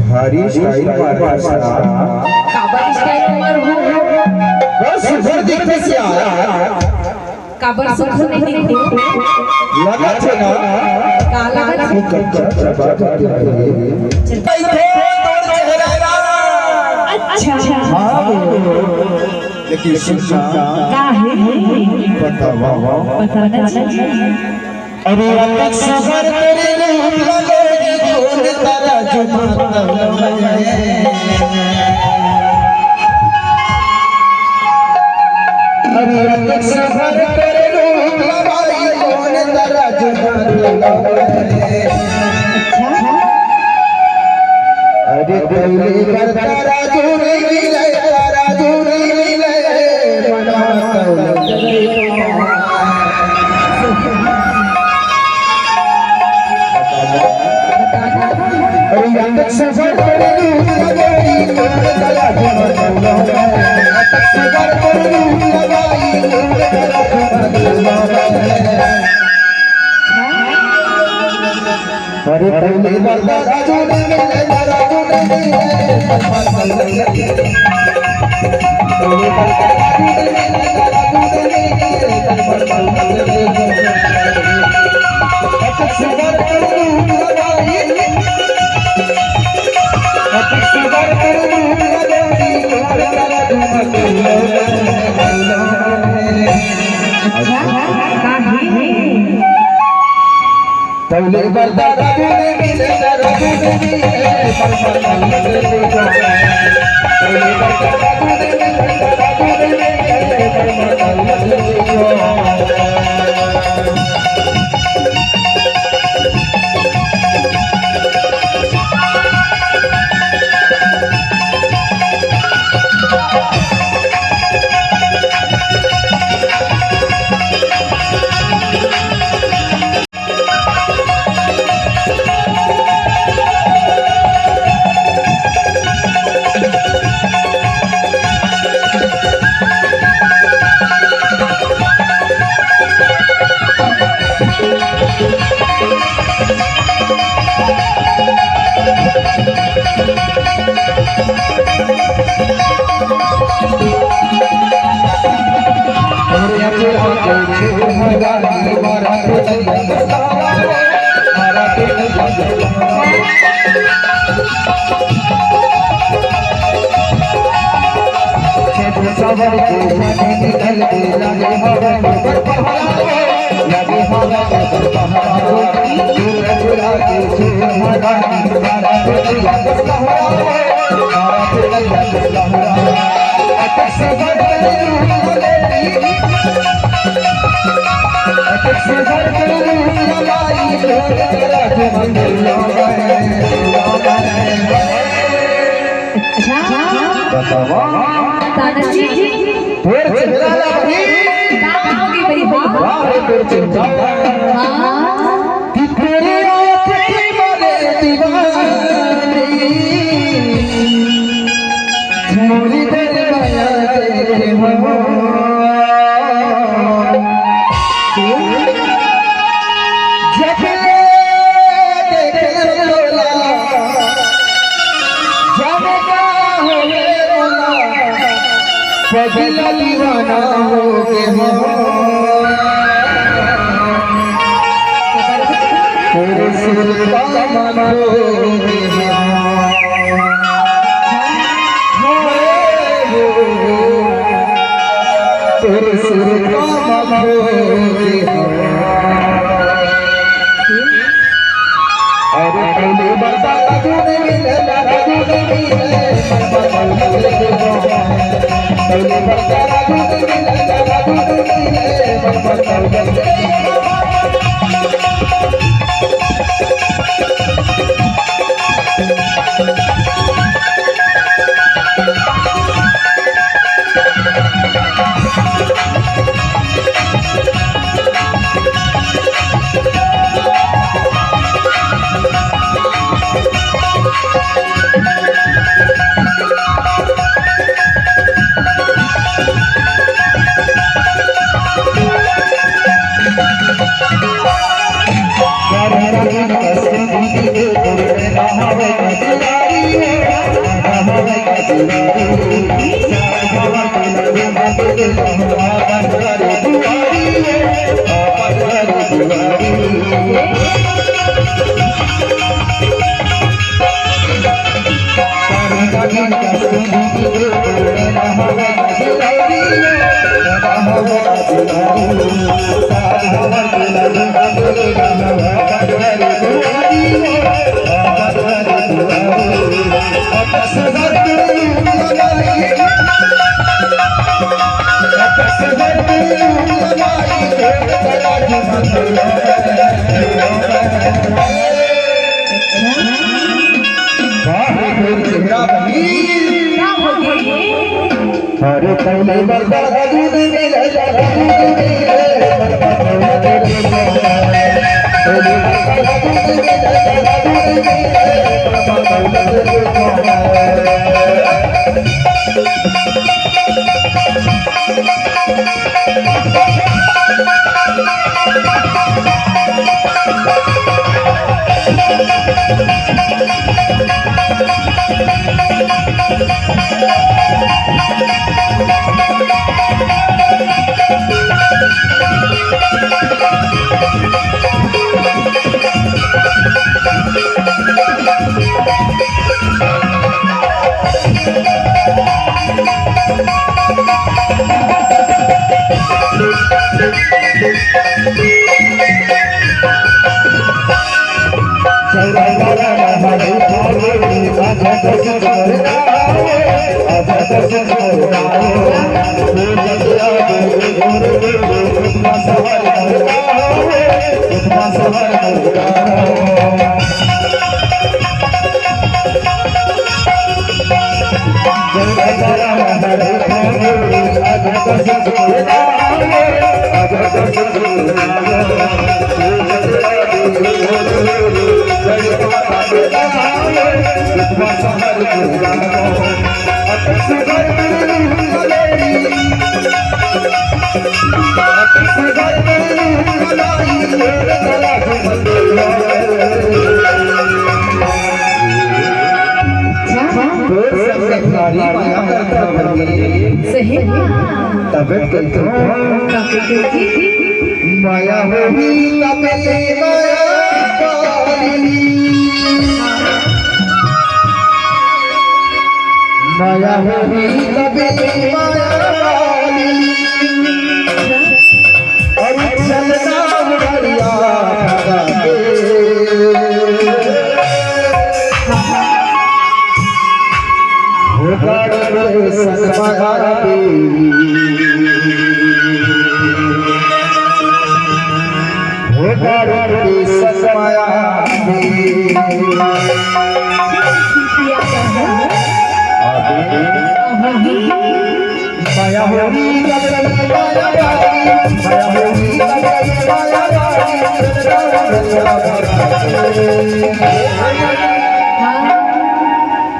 भारी स्टाइल मार काबर स्टाइल मार हो बस सुधर दिखते से काबर सुधर नहीं दिखते लगा छे ना काला कच्चा बात है अच्छा हां लेकिन सुनना का है पता ना अरे अलग सफर तेरे रूप लगोगी खोल तारा जुमाता अरे अलग सफर तेरे रूप लगाई खोल तारा जुमाता अरे कोई कर तारा जुनी मिले तारा जुनी मिले मनाता सफर करे लगाई तोड़ गला जुमला सफर करे लगाई तोड़ गला जुमला अरे पहले बरदा राजू ने मिले राजू ने मिले पहले बरदा राजू ने मिले राजू ने मिले सफर करे लगाई पहले बरदा राजू ने मिले राजू ने मिले पहले बरदा राजू ने मिले राजू ने सवर के जाने निकल के लगे हवा पर पहाड़ा लगे हवा पर पहाड़ा दूर बुला के सुहाना मारा दिया सहारा मारा दिया सहारा अटक सवर के अटक सवर के लगाई तेरा मंदिर बतावा तानाजी फिर चिल्ला लगी होगी मेरी बात फिर चिल्ला कि तेरे तेरी मरे दीवानी मोरी तेरे माया तेरे हो जब देखे रोला जब पगला दीवाना हो के हो तेरे सिर का मानो के तेरे सिर का मानो के अरे पहले बरदा राजू ने मिले राजू ने मिले पहले बरदा राजू ने मिले राजू ने मिले अरे पहले बरदा दूध मिले सही माया होगी तबे माया होगी तबे माया और चलना दरिया होगा सनमाया सनमाया माया होगी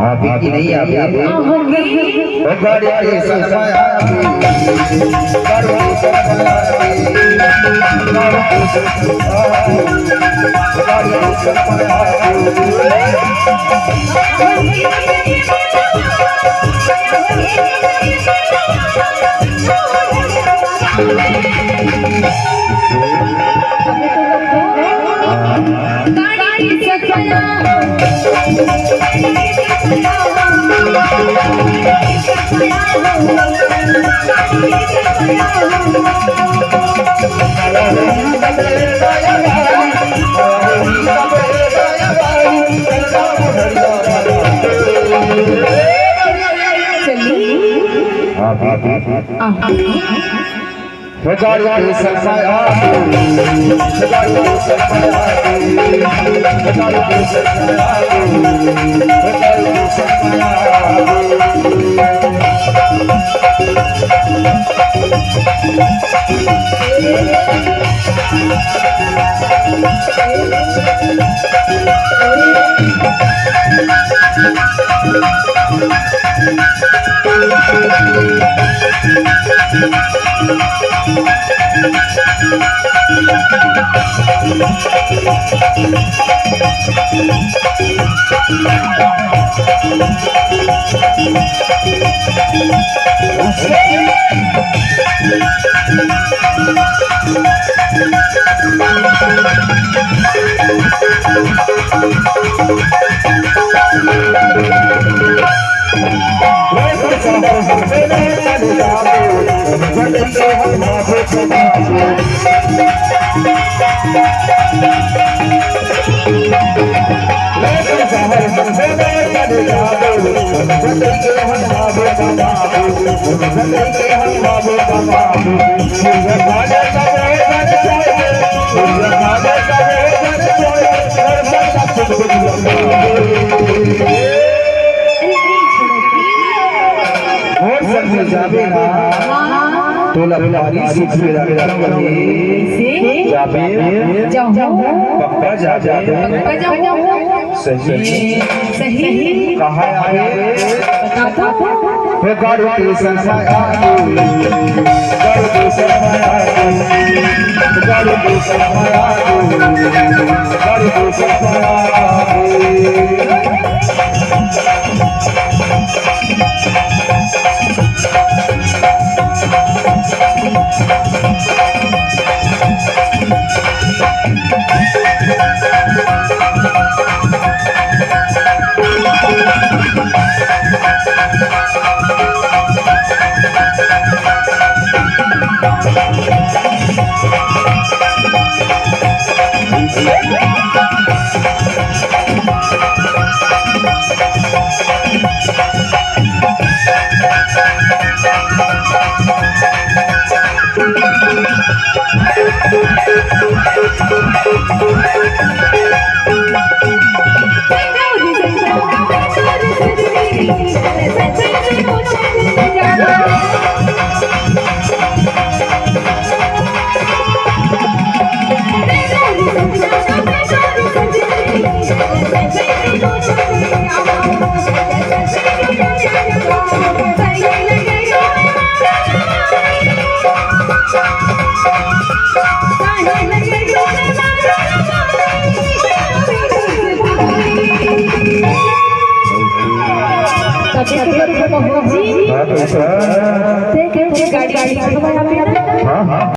आप की नहीं आप गाड़ी के सनमाया जाबे ना तोला पारी सीख मेरा जाबे पक्का जाबे सही कहा आए हे गाड़ी के संसाया गाड़ी के संसाया गाड़ी के संसाया गाड़ी के संसाया गाड़ी